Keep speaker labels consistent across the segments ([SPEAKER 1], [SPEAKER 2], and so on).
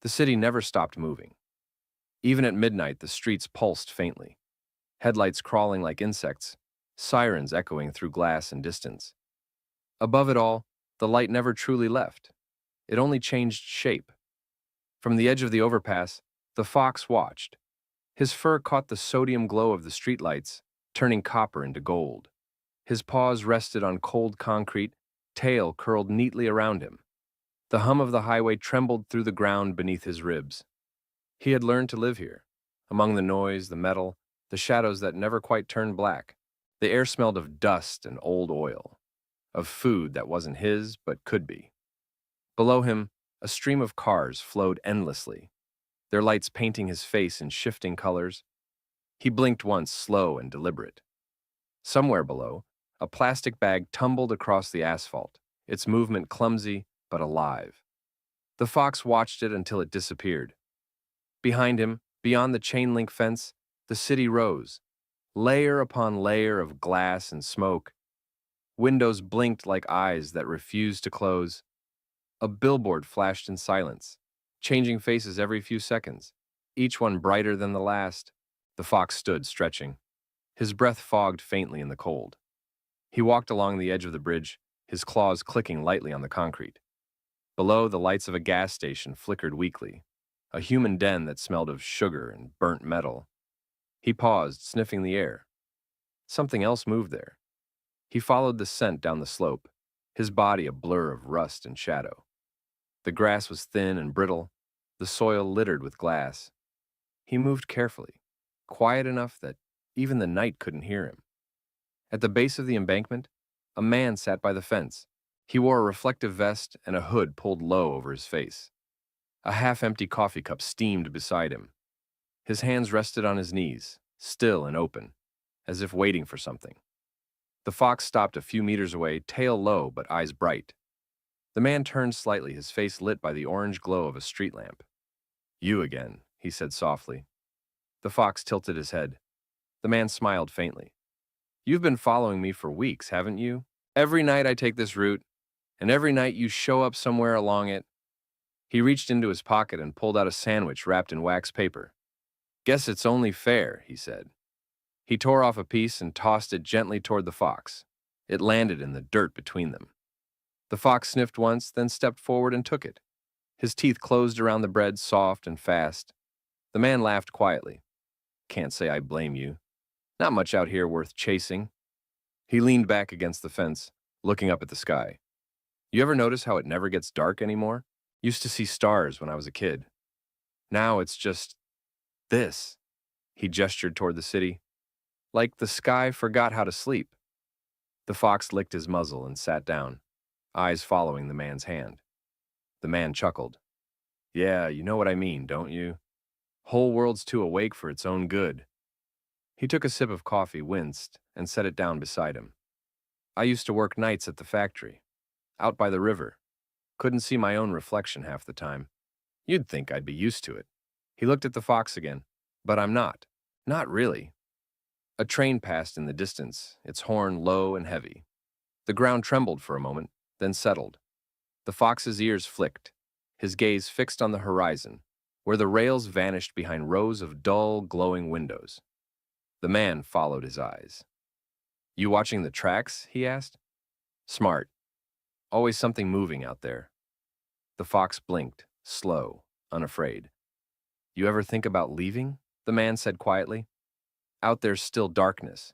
[SPEAKER 1] The city never stopped moving. Even at midnight, the streets pulsed faintly, headlights crawling like insects, sirens echoing through glass and distance. Above it all, the light never truly left. It only changed shape. From the edge of the overpass, the fox watched. His fur caught the sodium glow of the streetlights, turning copper into gold. His paws rested on cold concrete, tail curled neatly around him. The hum of the highway trembled through the ground beneath his ribs. He had learned to live here, among the noise, the metal, the shadows that never quite turned black. The air smelled of dust and old oil, of food that wasn't his but could be. Below him, a stream of cars flowed endlessly, their lights painting his face in shifting colors. He blinked once, slow and deliberate. Somewhere below, a plastic bag tumbled across the asphalt, its movement clumsy but alive. The fox watched it until it disappeared. Behind him, beyond the chain-link fence, the city rose, layer upon layer of glass and smoke. Windows blinked like eyes that refused to close. A billboard flashed in silence, changing faces every few seconds, each one brighter than the last. The fox stood, stretching. His breath fogged faintly in the cold. He walked along the edge of the bridge, his claws clicking lightly on the concrete. Below, the lights of a gas station flickered weakly, a human den that smelled of sugar and burnt metal. He paused, sniffing the air. Something else moved there. He followed the scent down the slope, his body a blur of rust and shadow. The grass was thin and brittle, the soil littered with glass. He moved carefully, quiet enough that even the night couldn't hear him. At the base of the embankment, a man sat by the fence. He wore a reflective vest and a hood pulled low over his face. A half-empty coffee cup steamed beside him. His hands rested on his knees, still and open, as if waiting for something. The fox stopped a few meters away, tail low but eyes bright. The man turned slightly, his face lit by the orange glow of a street lamp. "You again," he said softly. The fox tilted his head. The man smiled faintly. "You've been following me for weeks, haven't you? Every night I take this route, and every night you show up somewhere along it." He reached into his pocket and pulled out a sandwich wrapped in wax paper. "Guess it's only fair," he said. He tore off a piece and tossed it gently toward the fox. It landed in the dirt between them. The fox sniffed once, then stepped forward and took it. His teeth closed around the bread, soft and fast. The man laughed quietly. "Can't say I blame you. Not much out here worth chasing." He leaned back against the fence, looking up at the sky. "You ever notice how it never gets dark anymore? Used to see stars when I was a kid. Now it's just this." He gestured toward the city. "Like the sky forgot how to sleep." The fox licked his muzzle and sat down, eyes following the man's hand. The man chuckled. "Yeah, you know what I mean, don't you? Whole world's too awake for its own good." He took a sip of coffee, winced, and set it down beside him. "I used to work nights at the factory, out by the river. Couldn't see my own reflection half the time. You'd think I'd be used to it." He looked at the fox again. "But I'm not. Not really." A train passed in the distance, its horn low and heavy. The ground trembled for a moment, then settled. The fox's ears flicked, his gaze fixed on the horizon, where the rails vanished behind rows of dull, glowing windows. The man followed his eyes. "You watching the tracks?" he asked. "Smart. Always something moving out there." The fox blinked, slow, unafraid. "You ever think about leaving?" the man said quietly. "Out there's still darkness.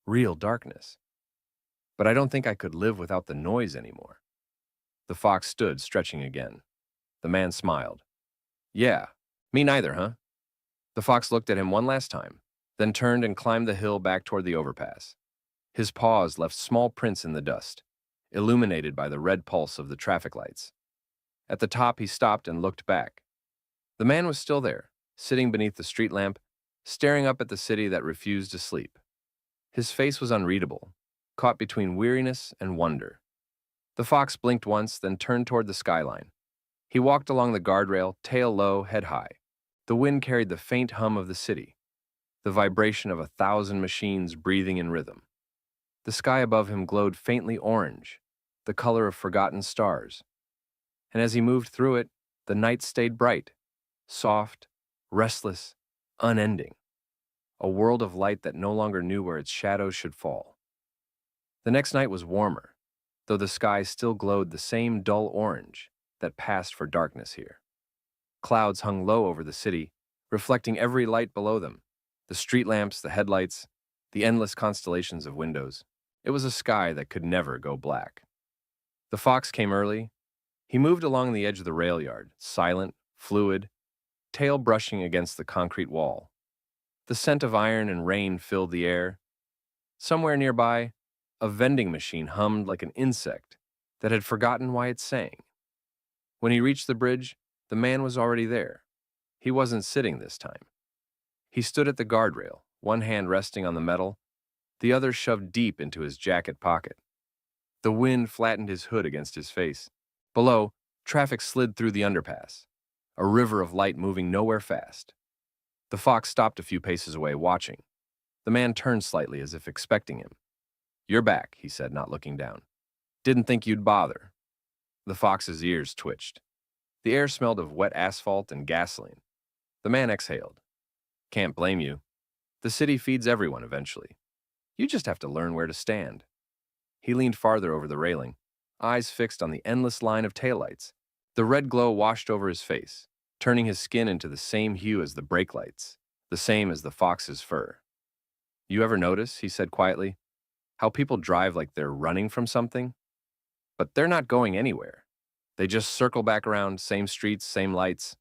[SPEAKER 1] Real darkness. But I don't think I could live without the noise anymore." The fox stood, stretching again. The man smiled. "Yeah, me neither, huh?" The fox looked at him one last time, then turned and climbed the hill back toward the overpass. His paws left small prints in the dust, illuminated by the red pulse of the traffic lights. At the top, he stopped and looked back. The man was still there, sitting beneath the street lamp, staring up at the city that refused to sleep. His face was unreadable, caught between weariness and wonder. The fox blinked once, then turned toward the skyline. He walked along the guardrail, tail low, head high. The wind carried the faint hum of the city, the vibration of 1,000 machines breathing in rhythm. The sky above him glowed faintly orange, the color of forgotten stars. And as he moved through it, The night stayed bright, soft, restless, unending, a world of light that no longer knew where its shadows should fall. The next night was warmer, though the sky still glowed the same dull orange that passed for darkness here. Clouds hung low over the city, reflecting every light below them, the street lamps, the headlights, the endless constellations of windows. It was a sky that could never go black. The fox came early. He moved along the edge of the rail yard, silent, fluid, tail brushing against the concrete wall. The scent of iron and rain filled the air. Somewhere nearby, a vending machine hummed like an insect that had forgotten why it sang. When he reached the bridge, the man was already there. He wasn't sitting this time. He stood at the guardrail, one hand resting on the metal, the other shoved deep into his jacket pocket. The wind flattened his hood against his face. Below, traffic slid through the underpass, a river of light moving nowhere fast. The fox stopped a few paces away, watching. The man turned slightly as if expecting him. "You're back," he said, not looking down. "Didn't think you'd bother." The fox's ears twitched. The air smelled of wet asphalt and gasoline. The man exhaled. "Can't blame you. The city feeds everyone eventually. You just have to learn where to stand." He leaned farther over the railing, eyes fixed on the endless line of taillights. The red glow washed over his face, turning his skin into the same hue as the brake lights, the same as the fox's fur. "You ever notice," he said quietly, "how people drive like they're running from something? But they're not going anywhere. They just circle back around, same streets, same lights."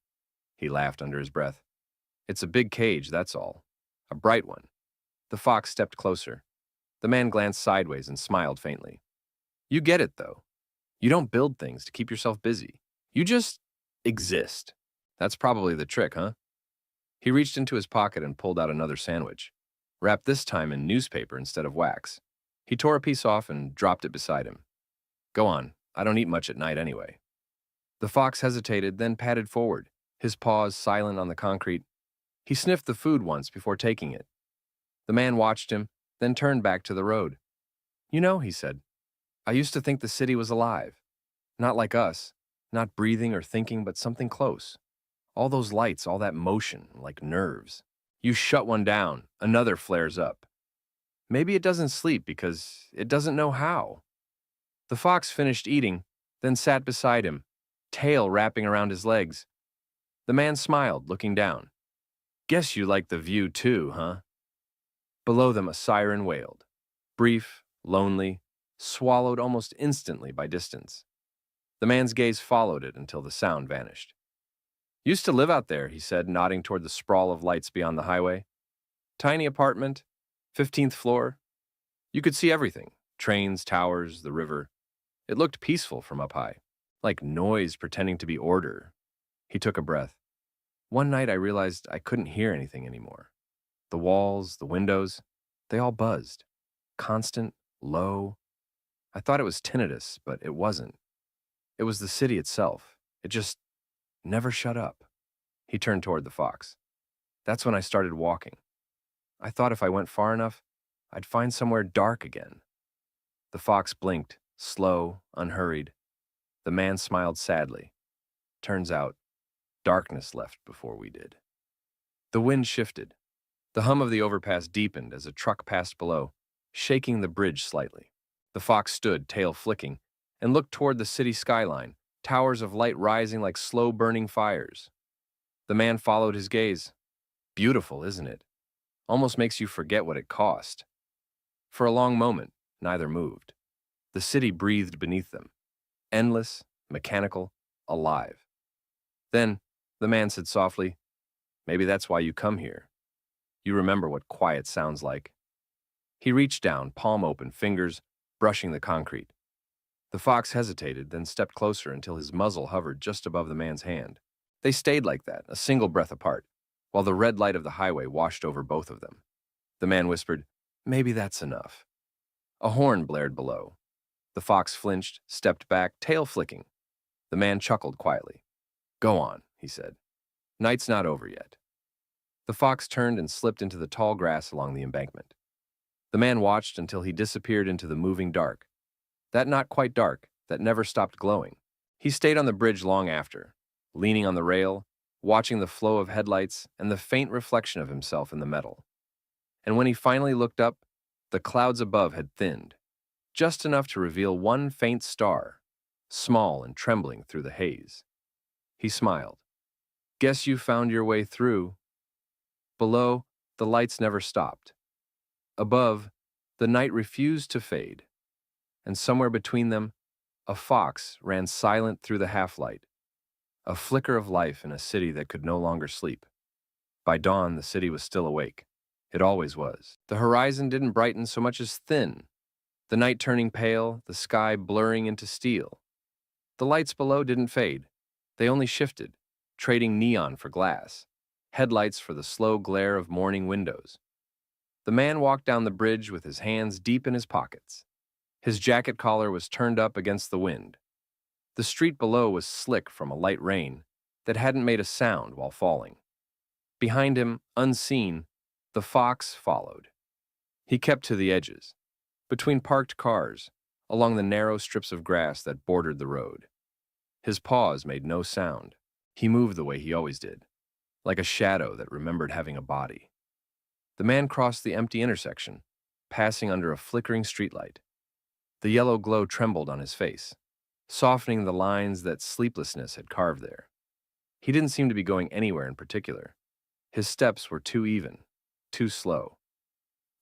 [SPEAKER 1] He laughed under his breath. "It's a big cage, that's all. A bright one." The fox stepped closer. The man glanced sideways and smiled faintly. "You get it, though. You don't build things to keep yourself busy. You just exist. That's probably the trick, huh?" He reached into his pocket and pulled out another sandwich, wrapped this time in newspaper instead of wax. He tore a piece off and dropped it beside him. "Go on. I don't eat much at night anyway." The fox hesitated, then padded forward, his paws silent on the concrete. He sniffed the food once before taking it. The man watched him, then turned back to the road. "You know," he said, "I used to think the city was alive. Not like us, not breathing or thinking, but something close. All those lights, all that motion, like nerves. You shut one down, another flares up. Maybe it doesn't sleep because it doesn't know how." The fox finished eating, then sat beside him, tail wrapping around his legs. The man smiled, looking down. "Guess you like the view too, huh?" Below them a siren wailed, brief, lonely, swallowed almost instantly by distance. The man's gaze followed it until the sound vanished. "Used to live out there," he said, nodding toward the sprawl of lights beyond the highway. "Tiny apartment, 15th floor. You could see everything, trains, towers, the river. It looked peaceful from up high, like noise pretending to be order." He took a breath. "One night I realized I couldn't hear anything anymore. The walls, the windows, they all buzzed. Constant, low. I thought it was tinnitus, but it wasn't. It was the city itself. It just never shut up." He turned toward the fox. "That's when I started walking. I thought if I went far enough, I'd find somewhere dark again." The fox blinked, slow, unhurried. The man smiled sadly. "Turns out, darkness left before we did." The wind shifted. The hum of the overpass deepened as a truck passed below, shaking the bridge slightly. The fox stood, tail flicking, and looked toward the city skyline, towers of light rising like slow-burning fires. The man followed his gaze. "Beautiful, isn't it? Almost makes you forget what it cost." For a long moment, neither moved. The city breathed beneath them, endless, mechanical, alive. Then, the man said softly, "Maybe that's why you come here. You remember what quiet sounds like." He reached down, palm open, fingers brushing the concrete. The fox hesitated, then stepped closer until his muzzle hovered just above the man's hand. They stayed like that, a single breath apart, while the red light of the highway washed over both of them. The man whispered, "Maybe that's enough." A horn blared below. The fox flinched, stepped back, tail flicking. The man chuckled quietly. "Go on," he said. "Night's not over yet." The fox turned and slipped into the tall grass along the embankment. The man watched until he disappeared into the moving dark. That not quite dark, that never stopped glowing. He stayed on the bridge long after, leaning on the rail, watching the flow of headlights and the faint reflection of himself in the metal. And when he finally looked up, the clouds above had thinned, just enough to reveal one faint star, small and trembling through the haze. He smiled. Guess you found your way through. Below, the lights never stopped. Above, the night refused to fade, and somewhere between them, a fox ran silent through the half-light, a flicker of life in a city that could no longer sleep. By dawn, the city was still awake. It always was. The horizon didn't brighten so much as thin, the night turning pale, the sky blurring into steel. The lights below didn't fade. They only shifted, trading neon for glass, headlights for the slow glare of morning windows. The man walked down the bridge with his hands deep in his pockets. His jacket collar was turned up against the wind. The street below was slick from a light rain that hadn't made a sound while falling. Behind him, unseen, the fox followed. He kept to the edges, between parked cars, along the narrow strips of grass that bordered the road. His paws made no sound. He moved the way he always did, like a shadow that remembered having a body. The man crossed the empty intersection, passing under a flickering streetlight. The yellow glow trembled on his face, softening the lines that sleeplessness had carved there. He didn't seem to be going anywhere in particular. His steps were too even, too slow.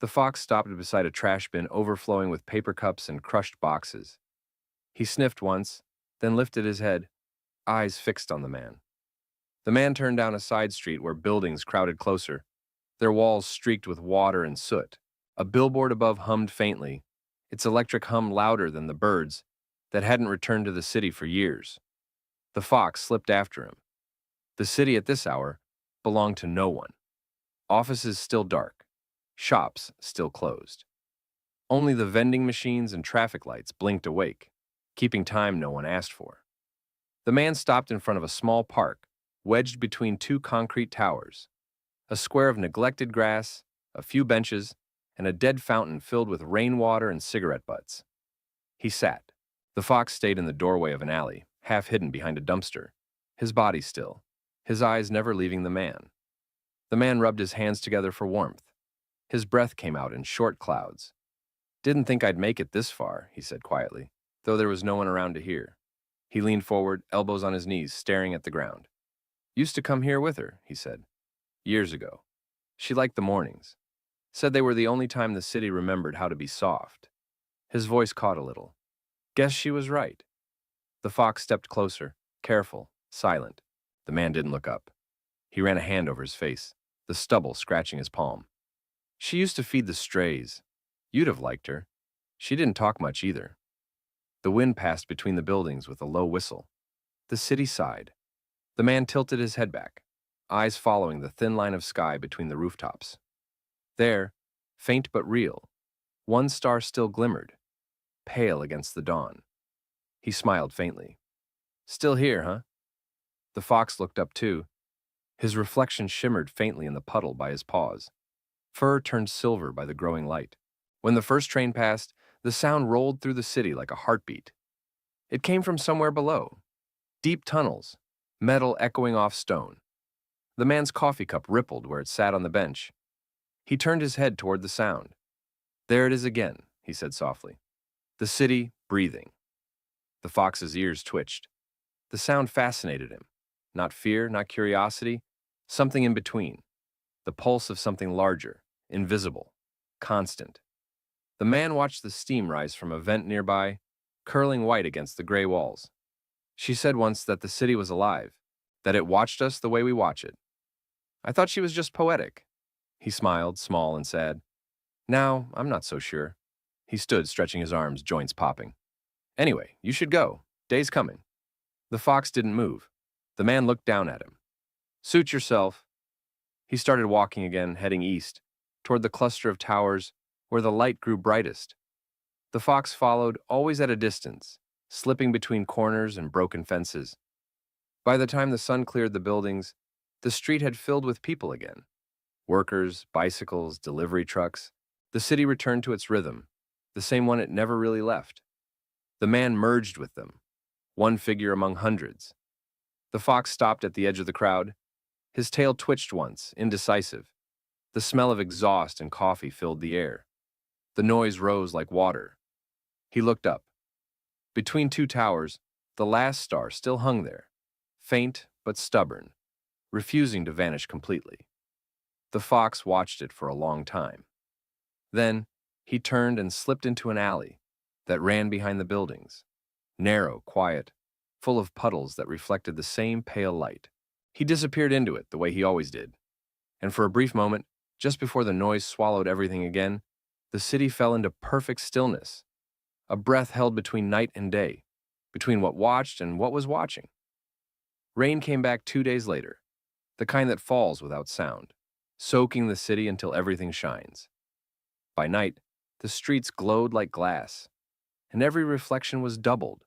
[SPEAKER 1] The fox stopped beside a trash bin overflowing with paper cups and crushed boxes. He sniffed once, then lifted his head, eyes fixed on the man. The man turned down a side street where buildings crowded closer, their walls streaked with water and soot. A billboard above hummed faintly, its electric hum louder than the birds that hadn't returned to the city for years. The fox slipped after him. The city at this hour belonged to no one. Offices still dark, shops still closed. Only the vending machines and traffic lights blinked awake, keeping time no one asked for. The man stopped in front of a small park, wedged between two concrete towers. A square of neglected grass, a few benches, and a dead fountain filled with rainwater and cigarette butts. He sat. The fox stayed in the doorway of an alley, half hidden behind a dumpster, his body still, his eyes never leaving the man. The man rubbed his hands together for warmth. His breath came out in short clouds. Didn't think I'd make it this far, he said quietly, though there was no one around to hear. He leaned forward, elbows on his knees, staring at the ground. Used to come here with her, he said. Years ago. She liked the mornings. Said they were the only time the city remembered how to be soft. His voice caught a little. Guess she was right. The fox stepped closer, careful, silent. The man didn't look up. He ran a hand over his face, the stubble scratching his palm. She used to feed the strays. You'd have liked her. She didn't talk much either. The wind passed between the buildings with a low whistle. The city sighed. The man tilted his head back, eyes following the thin line of sky between the rooftops. There, faint but real, one star still glimmered, pale against the dawn. He smiled faintly. Still here, huh? The fox looked up too. His reflection shimmered faintly in the puddle by his paws. Fur turned silver by the growing light. When the first train passed, the sound rolled through the city like a heartbeat. It came from somewhere below. Deep tunnels, metal echoing off stone. The man's coffee cup rippled where it sat on the bench. He turned his head toward the sound. There it is again, he said softly. The city breathing. The fox's ears twitched. The sound fascinated him. Not fear, not curiosity, something in between. The pulse of something larger, invisible, constant. The man watched the steam rise from a vent nearby, curling white against the gray walls. She said once that the city was alive, that it watched us the way we watch it. I thought she was just poetic. He smiled, small and sad. Now, I'm not so sure. He stood, stretching his arms, joints popping. Anyway, you should go. Day's coming. The fox didn't move. The man looked down at him. Suit yourself. He started walking again, heading east, toward the cluster of towers where the light grew brightest. The fox followed, always at a distance, slipping between corners and broken fences. By the time the sun cleared the buildings, the street had filled with people again. Workers, bicycles, delivery trucks. The city returned to its rhythm, the same one it never really left. The man merged with them, one figure among hundreds. The fox stopped at the edge of the crowd. His tail twitched once, indecisive. The smell of exhaust and coffee filled the air. The noise rose like water. He looked up. Between two towers, the last star still hung there, faint but stubborn, refusing to vanish completely. The fox watched it for a long time. Then, he turned and slipped into an alley that ran behind the buildings, narrow, quiet, full of puddles that reflected the same pale light. He disappeared into it the way he always did, and for a brief moment, just before the noise swallowed everything again, the city fell into perfect stillness, a breath held between night and day, between what watched and what was watching. Rain came back 2 days later, the kind that falls without sound, soaking the city until everything shines. By night, the streets glowed like glass, and every reflection was doubled,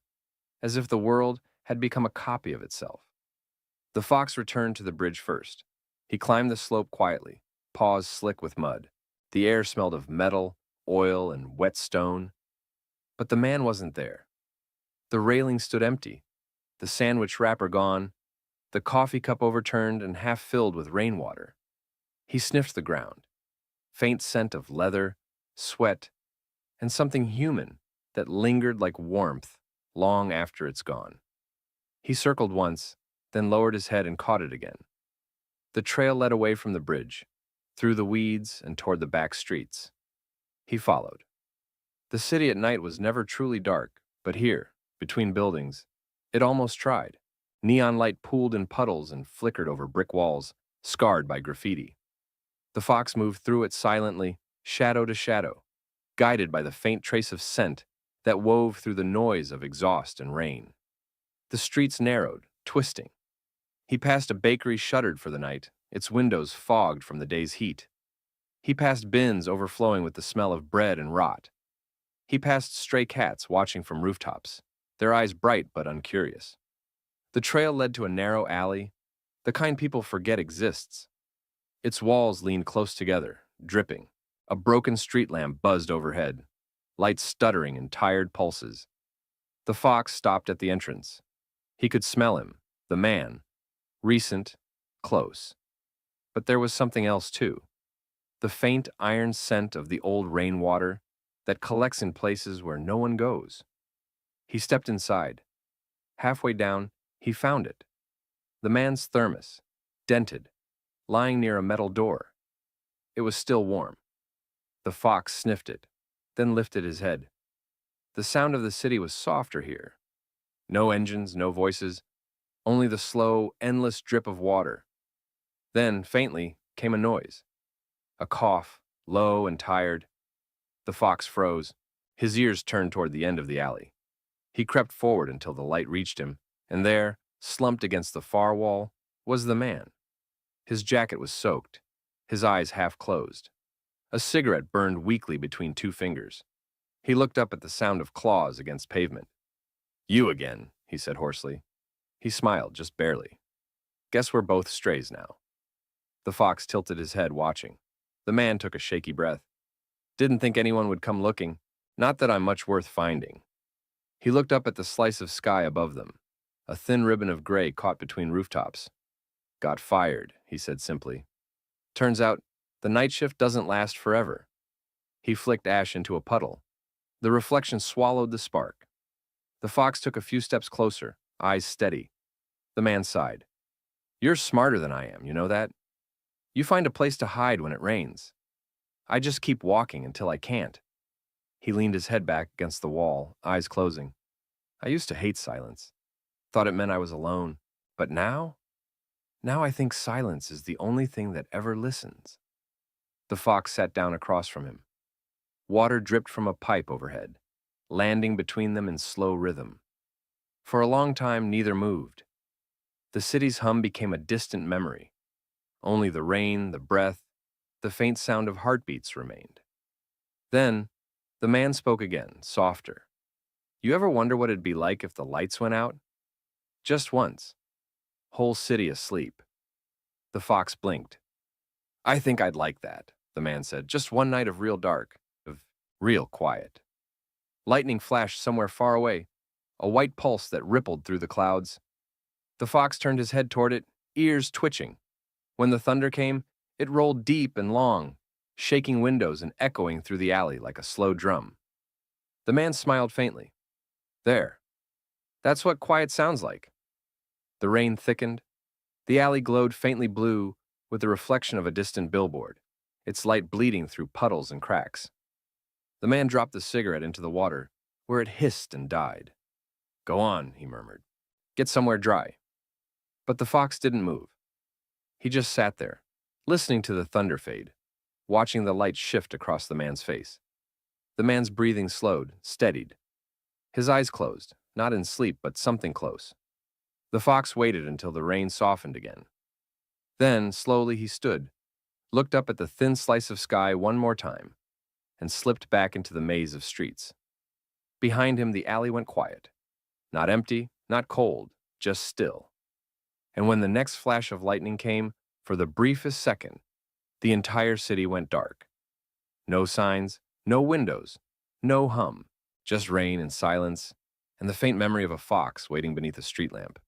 [SPEAKER 1] as if the world had become a copy of itself. The fox returned to the bridge first. He climbed the slope quietly, paws slick with mud. The air smelled of metal, oil, and wet stone. But the man wasn't there. The railing stood empty, the sandwich wrapper gone, the coffee cup overturned and half filled with rainwater. He sniffed the ground. Faint scent of leather, sweat, and something human that lingered like warmth long after it's gone. He circled once, then lowered his head and caught it again. The trail led away from the bridge, through the weeds and toward the back streets. He followed. The city at night was never truly dark, but here, between buildings, it almost tried. Neon light pooled in puddles and flickered over brick walls, scarred by graffiti. The fox moved through it silently, shadow to shadow, guided by the faint trace of scent that wove through the noise of exhaust and rain. The streets narrowed, twisting. He passed a bakery shuttered for the night, its windows fogged from the day's heat. He passed bins overflowing with the smell of bread and rot. He passed stray cats watching from rooftops, their eyes bright but uncurious. The trail led to a narrow alley, the kind people forget exists. Its walls leaned close together, dripping. A broken street lamp buzzed overhead, lights stuttering in tired pulses. The fox stopped at the entrance. He could smell him, the man, recent, close. But there was something else too. The faint iron scent of the old rainwater that collects in places where no one goes. He stepped inside. Halfway down, he found it. The man's thermos, dented, lying near a metal door. It was still warm. The fox sniffed it, then lifted his head. The sound of the city was softer here. No engines, no voices, only the slow, endless drip of water. Then, faintly, came a noise. A cough, low and tired. The fox froze. His ears turned toward the end of the alley. He crept forward until the light reached him, and there, slumped against the far wall, was the man. His jacket was soaked, his eyes half closed. A cigarette burned weakly between two fingers. He looked up at the sound of claws against pavement. "You again," he said hoarsely. He smiled, just barely. "Guess we're both strays now." The fox tilted his head, watching. The man took a shaky breath. "Didn't think anyone would come looking. Not that I'm much worth finding." He looked up at the slice of sky above them, a thin ribbon of gray caught between rooftops. "Got fired," he said simply. "Turns out, the night shift doesn't last forever." He flicked ash into a puddle. The reflection swallowed the spark. The fox took a few steps closer, eyes steady. The man sighed. "You're smarter than I am, you know that? You find a place to hide when it rains. I just keep walking until I can't." He leaned his head back against the wall, eyes closing. "I used to hate silence. Thought it meant I was alone. But now I think silence is the only thing that ever listens." The fox sat down across from him. Water dripped from a pipe overhead, landing between them in slow rhythm. For a long time, neither moved. The city's hum became a distant memory. Only the rain, the breath, the faint sound of heartbeats remained. Then, the man spoke again, softer. "You ever wonder what it'd be like if the lights went out? Just once. Whole city asleep." The fox blinked. "I think I'd like that," the man said. "Just one night of real dark, of real quiet." Lightning flashed somewhere far away, a white pulse that rippled through the clouds. The fox turned his head toward it, ears twitching. When the thunder came, it rolled deep and long, shaking windows and echoing through the alley like a slow drum. The man smiled faintly. There. That's what quiet sounds like. The rain thickened. The alley glowed faintly blue with the reflection of a distant billboard, its light bleeding through puddles and cracks. The man dropped the cigarette into the water, where it hissed and died. Go on, he murmured. Get somewhere dry. But the fox didn't move. He just sat there, listening to the thunder fade, watching the light shift across the man's face. The man's breathing slowed, steadied. His eyes closed, not in sleep, but something close. The fox waited until the rain softened again. Then, slowly, he stood, looked up at the thin slice of sky one more time, and slipped back into the maze of streets. Behind him, the alley went quiet. Not empty, not cold, just still. And when the next flash of lightning came, for the briefest second, the entire city went dark. No signs, no windows, no hum, just rain and silence, and the faint memory of a fox waiting beneath a street lamp.